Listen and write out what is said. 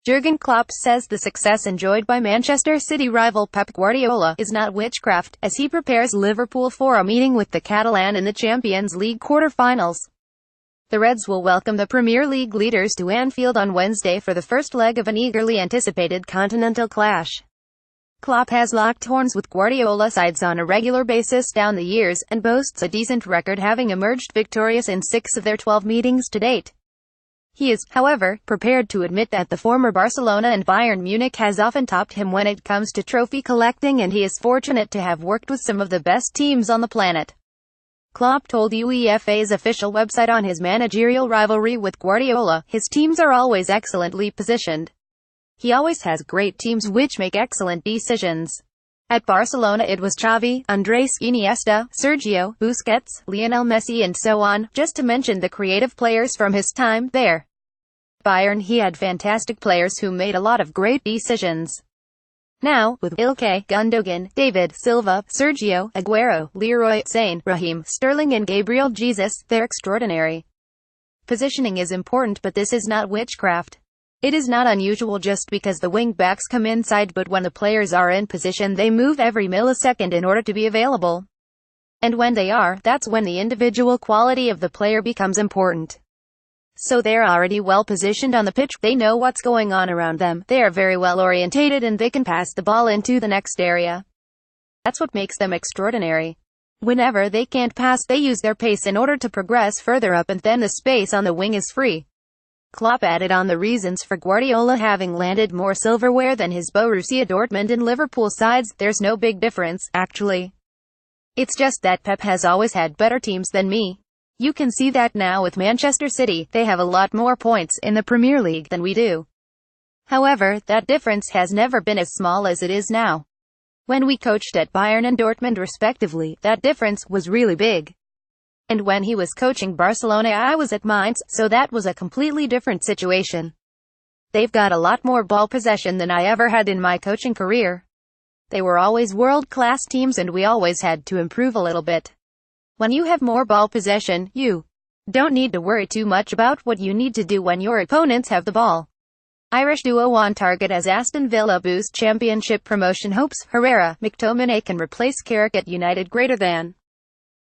Jurgen Klopp says the success enjoyed by Manchester City rival Pep Guardiola is not witchcraft, as he prepares Liverpool for a meeting with the Catalan in the Champions League quarter-finals. The Reds will welcome the Premier League leaders to Anfield on Wednesday for the first leg of an eagerly anticipated continental clash. Klopp has locked horns with Guardiola sides on a regular basis down the years, and boasts a decent record, having emerged victorious in 6 of their 12 meetings to date. He is, however, prepared to admit that the former Barcelona and Bayern Munich has often topped him when it comes to trophy collecting, and he is fortunate to have worked with some of the best teams on the planet. Klopp told UEFA's official website on his managerial rivalry with Guardiola, "His teams are always excellently positioned. He always has great teams which make excellent decisions. At Barcelona it was Xavi, Andrés Iniesta, Sergio Busquets, Lionel Messi and so on, just to mention the creative players from his time there. Bayern he had fantastic players who made a lot of great decisions. Now, with Ilkay Gundogan, David Silva, Sergio Aguero, Leroy Sane, Raheem Sterling and Gabriel Jesus, they're extraordinary. Positioning is important, but this is not witchcraft. It is not unusual just because the wing-backs come inside, but when the players are in position they move every millisecond in order to be available. And when they are, that's when the individual quality of the player becomes important. So they're already well positioned on the pitch, they know what's going on around them, they are very well orientated and they can pass the ball into the next area. That's what makes them extraordinary. Whenever they can't pass, they use their pace in order to progress further up, and then the space on the wing is free." Klopp added on the reasons for Guardiola having landed more silverware than his Borussia Dortmund and Liverpool sides: "There's no big difference, actually. It's just that Pep has always had better teams than me. You can see that now with Manchester City, they have a lot more points in the Premier League than we do. However, that difference has never been as small as it is now. When we coached at Bayern and Dortmund respectively, that difference was really big. And when he was coaching Barcelona I was at Mainz, so that was a completely different situation. They've got a lot more ball possession than I ever had in my coaching career. They were always world-class teams and we always had to improve a little bit. When you have more ball possession, you don't need to worry too much about what you need to do when your opponents have the ball." Irish duo on target as Aston Villa boost championship promotion hopes. Herrera, McTominay can replace Carrick at United.